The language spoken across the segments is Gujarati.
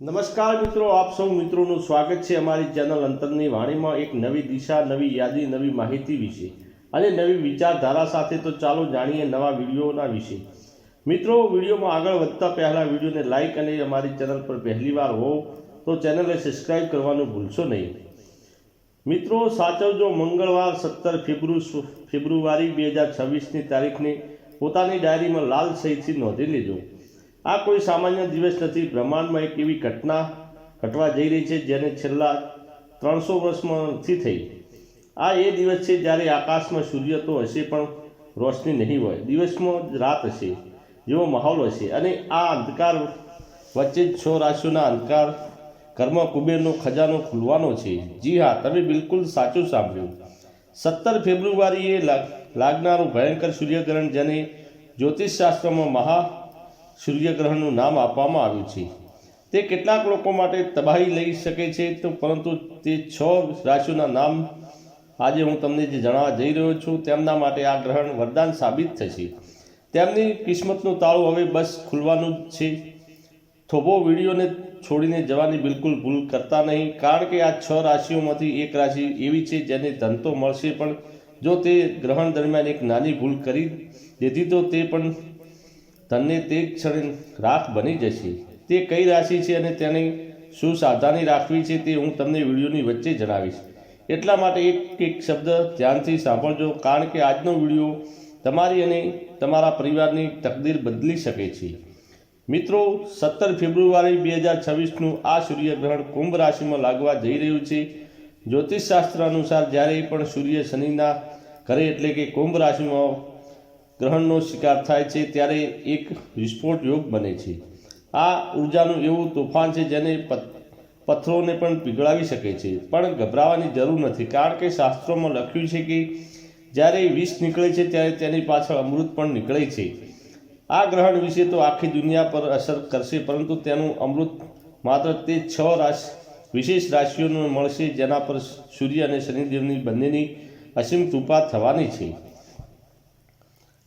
નમસ્કાર મિત્રો, આપ સૌ મિત્રોનું સ્વાગત છે અમારી ચેનલ અંતરની વાણીમાં એક નવી દિશા, નવી યાદી, નવી માહિતી વિશે અને નવી વિચારધારા સાથે. તો ચાલો જાણીએ નવા વિડીયોના વિશે. મિત્રો, વિડીયોમાં આગળ વધતા પહેલાં વિડીયોને લાઇક અને અમારી ચેનલ પર પહેલીવાર હો તો ચેનલને સબસ્ક્રાઈબ કરવાનું ભૂલશો નહીં. મિત્રો, સાચવજો મંગળવાર 17 ફેબ્રુઆરી 2026ની તારીખને પોતાની ડાયરીમાં લાલ સહીથી નોંધી લેજો. આ કોઈ સામાન્ય દિવસ નથી. બ્રહ્માંડમાં એક એવી ઘટના ઘટવા જઈ રહી છે જેને છેલ્લા 300 વર્ષમાં નથી થઈ. આ એ દિવસ છે જ્યારે આકાશમાં સૂર્ય તો હશે પણ રોશની નહીં હોય. દિવસમાં રાત હશે જેવો માહોલ હશે અને આ અંધકાર વચ્ચે જ 6 રાશિઓના અંધકાર ઘરમાં કુબેરનો ખજાનો ખુલવાનો છે. જી હા, તમે બિલકુલ સાચું સાંભળ્યું. 17 ફેબ્રુઆરીએ લાગનારું ભયંકર સૂર્યગ્રહણ, જેને જ્યોતિષશાસ્ત્રમાં મહા સૂર્યગ્રહણનું નામ આપવામાં આવ્યું છે, તે કેટલાક લોકો માટે તબાહી લઈ શકે છે. પરંતુ તે 6 રાશિઓના નામ આજે હું તમને જે જણાવવા જઈ રહ્યો છું, તેમના માટે આ ગ્રહણ વરદાન સાબિત થશે. તેમની કિસ્મતનું તાળું હવે બસ ખુલવાનું જ છે. થોભો વિડીયોને છોડીને જવાની બિલકુલ ભૂલ કરતા નહીં, કારણ કે આ 6 રાશિઓમાંથી એક રાશિ એવી છે જેને ધન તો મળશે, પણ જો તે ગ્રહણ દરમિયાન એક નાની ભૂલ કરી દીધી તો તે પણ ધનને તે ક્ષણે રાખ બની જશે. તે કઈ રાશિ છે અને તેની શું સાવધાની રાખવી છે તે હું તમને વિડીયોની વચ્ચે જણાવીશ. એટલા માટે એક શબ્દ ધ્યાનથી સાંભળજો, કારણ કે આજનો વિડીયો તમારી અને તમારા પરિવારની તકદીર બદલી શકે છે. મિત્રો, 17 ફેબ્રુઆરી 2026નું આ સૂર્યગ્રહણ કુંભ રાશિમાં લાગવા જઈ રહ્યું છે. જ્યોતિષશાસ્ત્ર અનુસાર જ્યારે પણ સૂર્ય શનિના ઘરે એટલે કે કુંભ રાશિમાં ગ્રહણનો શિકાર થાય છે ત્યારે એક વિસ્ફોટ યોગ બને છે. આ ઉર્જાનું એવું તોફાન છે જેને પથ્થરોને પણ પીગળાવી શકે છે. પણ ગભરાવાની જરૂર નથી, કારણ કે શાસ્ત્રોમાં લખ્યું છે કે જ્યારે વિષ નીકળે છે ત્યારે તેની પાછળ અમૃત પણ નીકળે છે. આ ગ્રહણ વિશે તો આખી દુનિયા પર અસર કરશે, પરંતુ તેનું અમૃત માત્ર તે 6 વિશેષ રાશિઓને મળશે જેના પર સૂર્ય અને શનિદેવની બંનેની અસીમ કૃપા થવાની છે.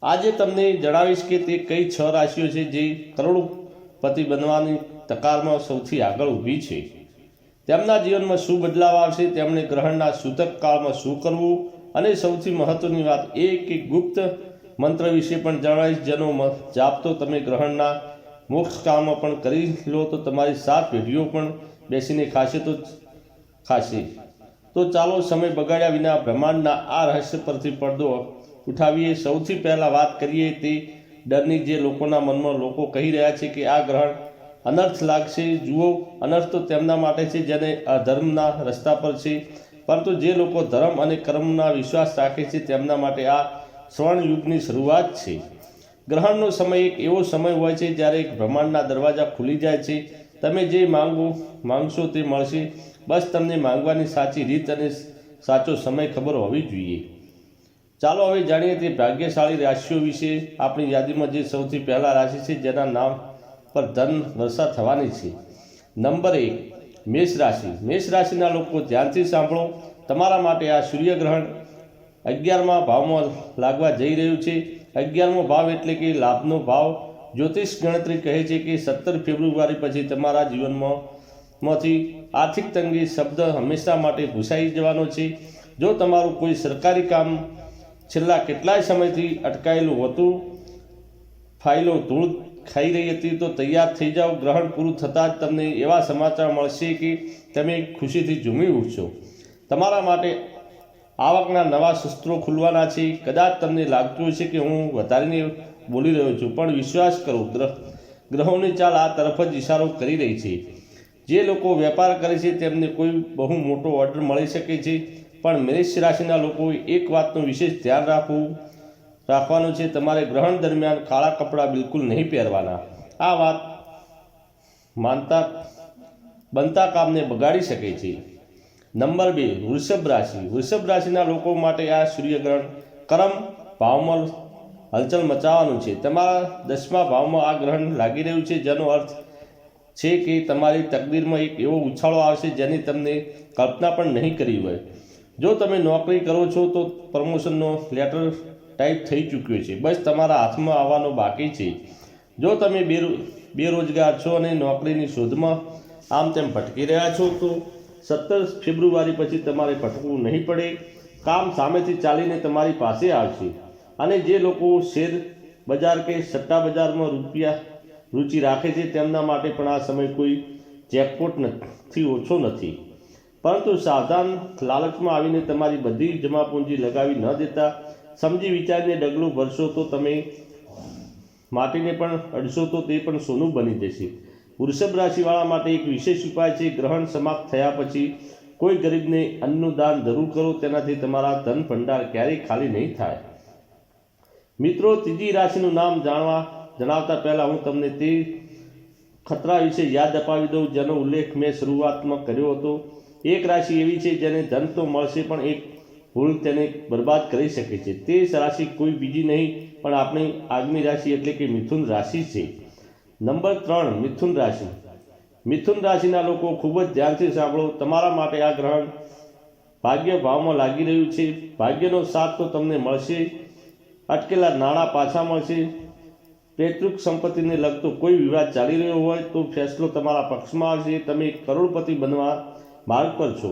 આજે તમને જણાવીશ કે તે કઈ 6 રાશિઓ છે જે કરોડપતિ બનવાની તકારમાં સૌથી આગળ ઊભી છે. તેમના જીવનમાં શું બદલાવ આવશે, તેમણે ગ્રહણના સૂતક કાળમાં શું કરવું, અને સૌથી મહત્વની વાત એ કે ગુપ્ત મંત્ર વિશે પણ જણાવીશ, જેનો જાપ તો તમે ગ્રહણના મોક્ષ કાળમાં પણ કરી લો તો તમારી 7 પેઢીઓ પણ બેસીને ખાશે. તો ચાલો સમય બગાડ્યા વિના બ્રહ્માંડના આ રહસ્ય પરથી પડદો ઉઠાવીએ. સૌથી પહેલાં વાત કરીએ તે ડરની, જે લોકોના મનમાં લોકો કહી રહ્યા છે કે આ ગ્રહણ અનર્થ લાગશે. જુઓ, અનર્થ તો તેમના માટે છે જેને અધર્મના રસ્તા પર છે, પરંતુ જે લોકો ધર્મ અને કર્મના વિશ્વાસ રાખે છે તેમના માટે આ સ્વર્ણ યુગની શરૂઆત છે. ગ્રહણનો સમય એક એવો સમય હોય છે જ્યારે બ્રહ્માંડના દરવાજા ખુલી જાય છે. તમે જે માંગશો તે મળશે. બસ તમને માંગવાની સાચી રીત અને સાચો સમય ખબર હોવી જોઈએ. ચાલો હવે જાણીએ તે ભાગ્યશાળી રાશિઓ વિશે. આપણી યાદીમાં જે સૌથી પહેલા રાશિ છે જેના નામ પર ધન વર્ષા થવાની છે. નંબર 1, મેષ રાશિ. મેષ રાશિના લોકો ધ્યાનથી સાંભળો. તમારા માટે આ સૂર્યગ્રહણ 11મા ભાવમાં લાગવા જઈ રહ્યું છે. 11મો ભાવ એટલે કે લાભનો ભાવ. જ્યોતિષ ગણતરી કહે છે કે 17 ફેબ્રુઆરી પછી તમારા જીવનમાંથી આર્થિક તંગી શબ્દ હંમેશા માટે ભૂસાઈ જવાનો છે. જો તમારું કોઈ સરકારી કામ છેલ્લા કેટલાય સમયથી અટકાયેલું હતું, ફાઇલો ધૂળ ખાઈ રહી હતી, તો તૈયાર થઈ જાઓ. ગ્રહણ પૂરું થતાં જ તમને એવા સમાચાર મળશે કે તમે ખુશીથી ઝૂમી ઉઠશો. તમારા માટે આવકના નવા શસ્ત્રો ખુલવાના છે. કદાચ તમને લાગતું હશે કે હું વધારીને બોલી રહ્યો છું, પણ વિશ્વાસ કરો, ગ્રહોની ચાલ આ તરફ જ ઇશારો કરી રહી છે. જે લોકો વેપાર કરે છે તેમને કોઈ બહુ મોટો ઓર્ડર મળી શકે છે, પણ મેષ રાશિના લોકોએ એક વાતનું વિશેષ ધ્યાન રાખવાનું છે. તમારે ગ્રહણ દરમિયાન કાળા કપડાં બિલકુલ નહીં પહેરવાના. આ વાત બનતા કામને બગાડી શકે છે. નંબર 2, વૃષભ રાશિ. વૃષભ રાશિના લોકો માટે આ સૂર્યગ્રહણ કર્મ ભાવમાં હલચલ મચાવવાનું છે. તમારા 10મા ભાવમાં આ ગ્રહણ લાગી રહ્યું છે, જેનો અર્થ છે કે તમારી તકદીરમાં એક એવો ઉછાળો આવશે જેની તમને કલ્પના પણ નહીં કરી હોય. જો તમે નોકરી કરો છો તો પ્રમોશનનો લેટર ટાઈપ થઈ ચૂક્યો છે, બસ તમારા હાથમાં આવવાનો બાકી છે. જો તમે બેરોજગાર છો અને નોકરીની શોધમાં આમ તેમ ભટકી રહ્યા છો તો 17 ફેબ્રુઆરી પછી તમારે ભટકવું નહીં પડે. કામ સામેથી ચાલીને તમારી પાસે આવશે. અને જે લોકો શેર બજાર કે સટ્ટા બજારમાં રુચિ રાખે છે તેમના માટે પણ આ સમય કોઈ જેકપોટ નથી ઓછો નથી. પરંતુ સાવધાન, લાલચમાં આવીને તમારી બધી જમાપૂંજી લગાવી ન દેતા. સમજી વિચારીને ડગલું ભરશો તો તમે માટીને પણ અડશો તો તે પણ સોનું બની જશે. વૃષભ રાશિવાળા માટે એક વિશેષ ઉપાય છે. ગ્રહણ સમાપ્ત થયા પછી કોઈ ગરીબને અન્નનું દાન જરૂર કરો. તેનાથી તમારા ધન ભંડાર ક્યારેય ખાલી નહીં થાય. મિત્રો, ત્રીજી રાશિનું નામ જણાવતા પહેલાં હું તમને તે ખતરા વિશે યાદ અપાવી દઉં જેનો ઉલ્લેખ મેં શરૂઆતમાં કર્યો હતો. એક રાશિ એવી છે જેને ધન તો મળશે પણ એક ભૂલ તેને બરબાદ કરી શકે છે. તે રાશિ કોઈ બીજી નહીં પણ આપણી આગમી રાશિ એટલે કે મિથુન રાશિ છે. નંબર 3, મિથુન રાશિ. મિથુન રાશિના લોકો ખૂબ જ ધ્યાનથી સાંભળો. તમારા માટે આ ગ્રહણ ભાગ્ય ભાવમાં લાગી રહ્યું છે. ભાગ્યનો સાથ તો તમને મળશે. અટકેલા નાણાં પાછા મળશે. પૈતૃક સંપત્તિને લગતો કોઈ વિવાદ ચાલી રહ્યો હોય તો ફેસલો તમારા પક્ષમાં આવશે. તમે કરોડપતિ બનવા માર્ગ પર છો.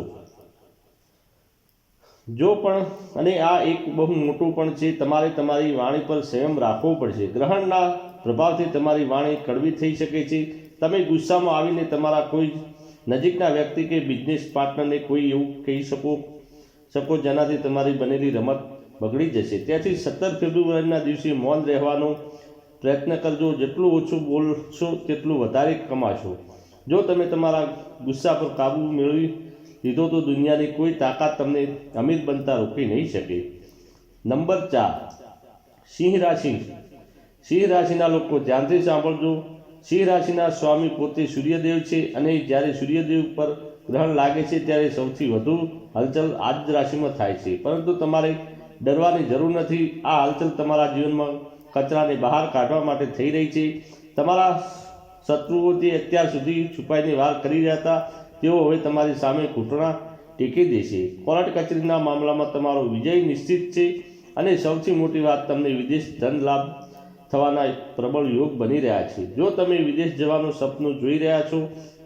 જો પણ અને આ એક બહુ મોટું પણ છે, તમારે તમારી વાણી પર સંયમ રાખવો પડશે. ગ્રહણના પ્રભાવથી તમારી વાણી કડવી થઈ શકે છે. તમે ગુસ્સામાં આવીને તમારા કોઈ નજીકના વ્યક્તિ કે બિઝનેસ પાર્ટનરને કોઈ એવું કહી શકો જેનાથી તમારી બનેલી રમત બગડી જશે. તેથી 17 ફેબ્રુઆરીના દિવસે મૌન રહેવાનો પ્રયત્ન કરજો. જેટલું ઓછું બોલશો તેટલું વધારે કમાશો. જો તમે તમારા ગુસ્સા પર કાબૂ મેળવી લીધો તો દુનિયાની કોઈ તાકાત તમને અમીર બનતા રોકી નહીં શકે. નંબર 4, સિંહ રાશિ. સિંહ રાશિના લોકો ધ્યાનથી સાંભળજો. સિંહ રાશિના સ્વામી પોતે સૂર્યદેવ છે અને જ્યારે સૂર્યદેવ પર ગ્રહણ લાગે છે ત્યારે સૌથી વધુ હલચલ આ જ રાશિમાં થાય છે. પરંતુ તમારે ડરવાની જરૂર નથી. આ હલચલ તમારા જીવનમાં કચરાને બહાર કાઢવા માટે થઈ રહી છે. તમારા શત્રુઓ જે અત્યાર સુધી છુપાઈને વાર કરી રહ્યા હતા તેઓ હવે તમારી સામે ઘૂંટણા ટેકી દેશે. કોર્ટ કચેરીના મામલામાં તમારો વિજય નિશ્ચિત છે અને સૌથી મોટી વાત, તમને વિદેશ ધન લાભ થવાના પ્રબળ યોગ બની રહ્યા છે. જો તમે વિદેશ જવાનું સપનું જોઈ રહ્યા છો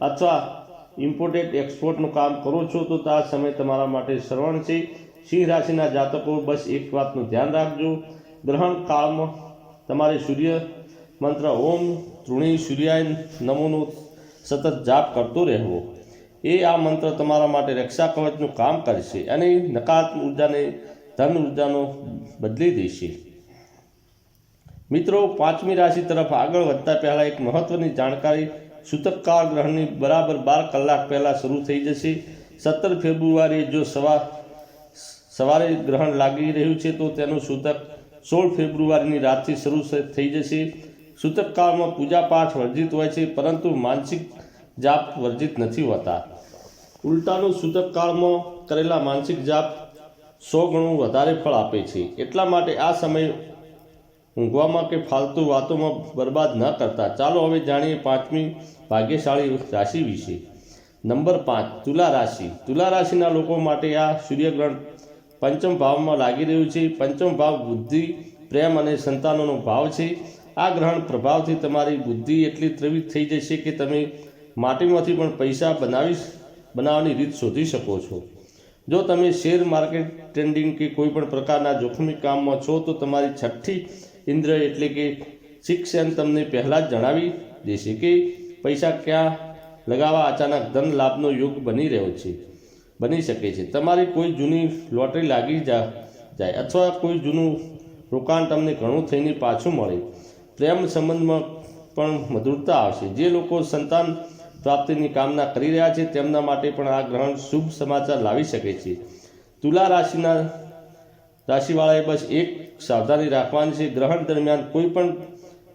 અથવા ઇમ્પોર્ટેડ એક્સપોર્ટનું કામ કરો છો તો આ સમય તમારા માટે શ્રવણ છે. સિંહ રાશિના જાતકો બસ એક વાતનું ધ્યાન રાખજો. ગ્રહણ કાળમાં તમારે સૂર્ય મંત્ર ઓમ તૃણી સૂર્યાય નમોનો સતત જાપ કરતો રહેવો. આ મંત્ર તમારા માટે રક્ષા કવચનું કામ કરશે અને નકારાત્મક ઉર્જાને ધન ઉર્જાનો બદલી દેશે. મિત્રો, 5મી રાશિ તરફ આગળ વધતા પહેલાં એક મહત્વની જાણકારી. સૂતકકાળ ગ્રહણની બરાબર 12 કલાક પહેલાં શરૂ થઈ જશે. 17 ફેબ્રુઆરીએ જો સવારે ગ્રહણ લાગી રહ્યું છે તો તેનું સૂતક 16 ફેબ્રુઆરીની રાતથી શરૂ થઈ જશે. સૂતકકાળમાં પૂજાપાઠ વર્જિત હોય છે પરંતુ માનસિક જાપ વર્જિત નથી હોતા. ઉલટાનું સૂતકકાળમાં કરેલા માનસિક જાપ 100 ગણું વધારે ફળ આપે છે. એટલા માટે આ સમય ઊંઘવામાં કે ફાલતુ વાતોમાં બરબાદ ન કરતા. ચાલો હવે જાણીએ 5મી ભાગ્યશાળી રાશિ વિશે. નંબર 5, તુલા રાશિ. તુલા રાશિના લોકો માટે આ સૂર્યગ્રહણ પંચમ ભાવમાં લાગી રહ્યું છે. પંચમ ભાવ બુદ્ધિ, પ્રેમ અને સંતાનોનો ભાવ છે. આ ગ્રહણ પ્રભાવથી તમારી બુદ્ધિ એટલી ત્રવિત થઈ જશે કે તમે માટીમાંથી પણ પૈસા બનાવવાની રીત શોધી શકો છો. જો તમે શેર માર્કેટ, ટ્રેડિંગ કે કોઈ પણ પ્રકારના જોખમી કામમાં છો તો તમારી છઠ્ઠી ઇન્દ્ર એટલે કે સિક્સ સેન્સ તમને પહેલાં જ જણાવી દેશે કે પૈસા ક્યાં લગાવવા. અચાનક ધન લાભનો યોગ બની શકે છે. તમારી કોઈ જૂની લોટરી લાગી જાય અથવા કોઈ જૂનું રોકાણ તમને ઘણું થઈને પાછું મળે. પ્રેમ સંબંધમાં પણ મધુરતા આવશે. જે લોકો સંતાન પ્રાપ્તિની કામના કરી રહ્યા છે તેમના માટે પણ આ ગ્રહણ શુભ સમાચાર લાવી શકે છે. તુલા રાશિવાળાએ બસ એક સાવધાની રાખવાની છે. ગ્રહણ દરમિયાન કોઈ પણ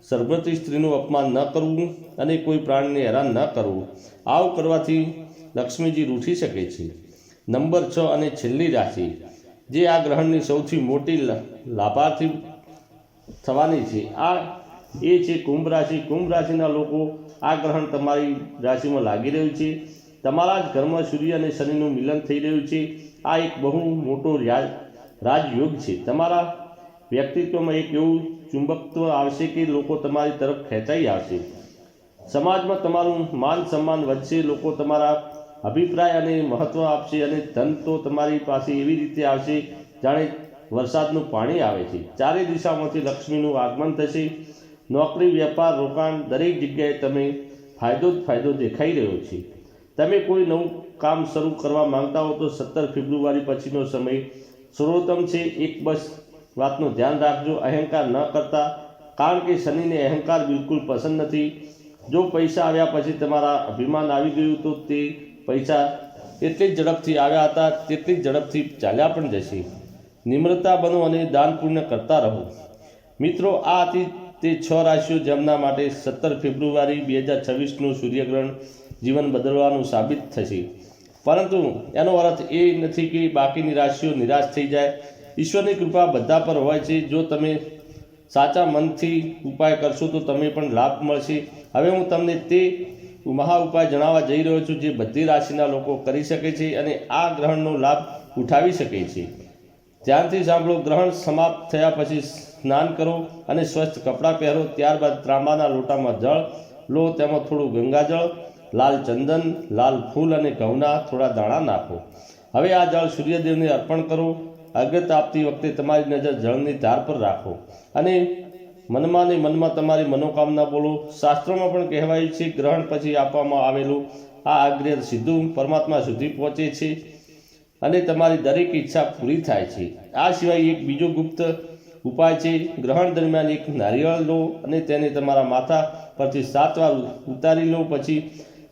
સર્વત્રી સ્ત્રીનું અપમાન ન કરવું અને કોઈ પ્રાણીને હેરાન ન કરવું. આવું કરવાથી લક્ષ્મીજી રૂઠી શકે છે. નંબર 6 અને છેલ્લી રાશિ જે આ ગ્રહણની સૌથી મોટી લાભાર્થી થવાની છે એ છે કુંભ રાશિ. કુંભ રાશિના લોકો આ ગ્રહણ તમારી રાશિમાં લાગી રહ્યું છે. તમારા જ ઘરમાં સૂર્ય અને શનિનું મિલન થઈ રહ્યું છે. આ એક બહુ મોટો રાજયોગ છે. તમારા વ્યક્તિત્વમાં એક એવું ચુંબકત્વ આવશે કે લોકો તમારી તરફ ખેંચાઈ આવશે. સમાજમાં તમારું માન સન્માન વધશે, લોકો તમારા અભિપ્રાય અને મહત્ત્વ આપશે અને ધન તો તમારી પાસે એવી રીતે આવશે જાણે વરસાદનું પાણી આવે છે. ચારે દિશામાંથી લક્ષ્મીનું આગમન થશે. નોકરી, વેપાર, રોકાણ દરેક જગ્યાએ તમે ફાયદો દેખાઈ રહ્યો છે. તમે કોઈ નવું કામ શરૂ કરવા માંગતા હો તો 17 ફેબ્રુઆરી પછીનો સમય સર્વોત્તમ છે. એક બસ વાતનું ધ્યાન રાખજો, અહંકાર ન કરતા, કારણ કે શનિને અહંકાર બિલકુલ પસંદ નથી. જો પૈસા આવ્યા પછી તમારા અભિમાન આવી ગયું તો તે પૈસા એટલી જ ઝડપથી આવ્યા હતા તેટલી જ ઝડપથી ચાલ્યા પણ જશે. નિમ્રતા બનો અને દાન પુણ્ય કરતા રહો. મિત્રો, આ હતી તે 6 રાશિઓ જેમના માટે 17 ફેબ્રુઆરી 2026નું સૂર્યગ્રહણ જીવન બદલવાનું સાબિત થશે. પરંતુ એનો અર્થ એ નથી કે બાકીની રાશિઓ નિરાશ થઈ જાય. ઈશ્વરની કૃપા બધા પર હોય છે. જો તમે સાચા મનથી ઉપાય કરશો તો તમે પણ લાભ મળશે. હવે હું તમને તે મહા ઉપાય જણાવવા જઈ રહ્યો છું જે બધી રાશિના લોકો કરી શકે છે અને આ ગ્રહણનો લાભ ઉઠાવી શકે છે. ધ્યાનથી સાંભળો. ગ્રહણ સમાપ્ત થયા પછી સ્નાન કરો અને સ્વચ્છ કપડાં પહેરો. ત્યારબાદ ત્રાંબાના લોટામાં જળ લો, તેમાં થોડું ગંગાજળ, લાલ ચંદન, લાલ ફૂલ અને ઘઉંના થોડા દાણા નાખો. હવે આ જળ સૂર્યદેવને અર્પણ કરો. અગત્ય આપતી વખતે તમારી નજર જળની ધાર પર રાખો અને મનમાં ને મનમાં તમારી મનોકામના બોલો. શાસ્ત્રોમાં પણ કહેવાયું છે ગ્રહણ પછી આપવામાં આવેલું આ આગ્રહ સીધું પરમાત્મા સુધી પહોંચે છે અને તમારી દરેક ઈચ્છા પૂરી થાય છે. આ સિવાય એક બીજો ગુપ્ત ઉપાય છે. ગ્રહણ દરમિયાન એક નારિયેળ લો અને તેને તમારા માથા પરથી 7 વાર ઉતારી લો. પછી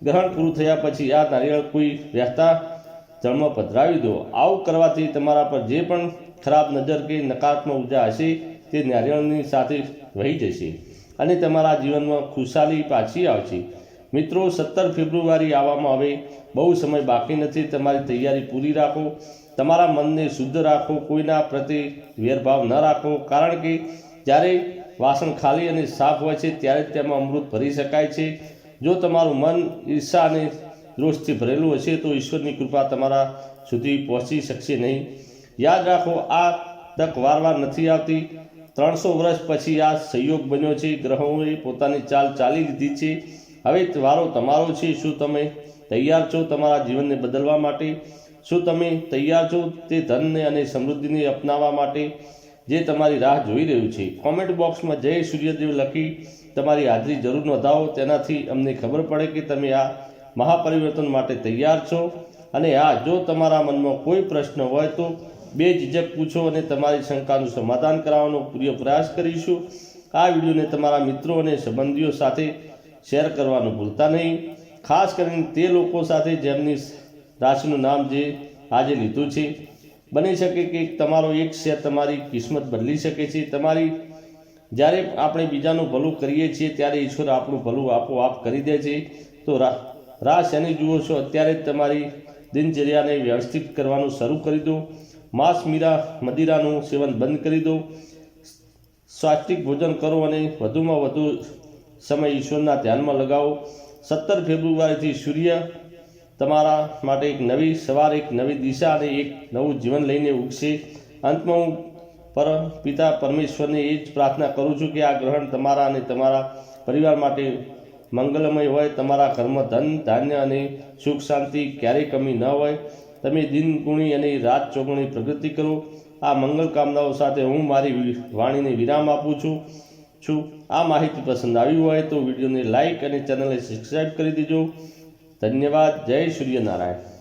ગ્રહણ પૂરું થયા પછી આ નારિયેળ કોઈ વહેતા જળમાં પધરાવી દો. આવું કરવાથી તમારા પર જે પણ ખરાબ નજર કે નકારાત્મક ઉર્જા હશે તે નારિયેળની સાથે વહી જશે અને તમારા જીવનમાં ખુશાલી પાછી આવશે. મિત્રો, 17 ફેબ્રુઆરી આવવામાં હવે બહુ સમય બાકી નથી. તમારી તૈયારી પૂરી રાખો. તમારા મનને શુદ્ધ રાખો. કોઈના પ્રત્યે વેરભાવ ન રાખો, કારણ કે જ્યારે વાસણ ખાલી અને સાફ હોય છે ત્યારે જ તેમાં અમૃત ભરી શકાય છે. જો તમારું મન ઈર્ષા અને રોષથી ભરેલું હશે તો ઈશ્વરની કૃપા તમારા સુધી પહોંચી શકશે નહીં. યાદ રાખો, આ તક વાર નથી આવતી. 300 વર્ષ પછી આ સંયોગ બન્યો છે. ગ્રહોએ પોતાની ચાલ ચાલી લીધી છે. હવે વારો તમારો છે. શું તમે તૈયાર છો તમારા જીવનને બદલવા માટે? શું તમે તૈયાર છો તે ધનને અને સમૃદ્ધિને અપનાવવા માટે જે તમારી રાહ જોઈ રહ્યું છે? કોમેન્ટ બોક્સમાં જય સૂર્યદેવ લખી તમારી હાજરી જરૂર નોંધાવો. તેનાથી અમને ખબર પડે કે તમે આ મહાપરિવર્તન માટે તૈયાર છો. અને હા, જો તમારા મનમાં કોઈ પ્રશ્ન હોય તો બેઝિજક પૂછો અને તમારી શંકાનું સમાધાન કરાવવાનો પૂરો પ્રયાસ કરીશું. આ વિડીયોને તમારા મિત્રો અને સંબંધીઓ સાથે શેર કરવાનું ભૂલતા નહીં, ખાસ કરીને તે લોકો સાથે જેમની રાશિનું નામ જે આજે લીધું છે. બની શકે કે તમારો એક શેર તમારી કિસ્મત બદલી શકે છે. જ્યારે આપણે બીજાનું ભલું કરીએ છીએ ત્યારે ઈશ્વર આપણું ભલું આપોઆપ કરી દે છે. તો રાહ શેની જુઓ છો? અત્યારે જ તમારી દિનચર્યાને વ્યવસ્થિત કરવાનું શરૂ કરી દો. માંસ મદિરાનું સેવન બંધ કરી દો. સાત્વિક ભોજન કરો અને વધુમાં વધુ સમય ઈશ્વરના ધ્યાનમાં લગાવો. 17 ફેબ્રુઆરીથી સૂર્ય તમારા માટે એક નવી સવાર, એક નવી દિશા અને એક નવું જીવન લઈને ઉગશે. અંતમાં હું પિતા પરમેશ્વરને એ જ પ્રાર્થના કરું છું કે આ ગ્રહણ તમારા અને તમારા પરિવાર માટે મંગલમય હોય. તમારા ઘરમાં ધન, ધાન્ય અને સુખ શાંતિ ક્યારેય કમી ન હોય. તમે દિન ગુણી અને રાત ચોગણી પ્રગતિ કરો. આ મંગલ કામનાઓ સાથે હું મારી વાણીને વિરામ આપું છું. આ માહિતી પસંદ આવી હોય તો વિડીયોને લાઇક અને ચેનલને સબસ્ક્રાઈબ કરી દેજો. ધન્યવાદ. જય સૂર્યનારાયણ.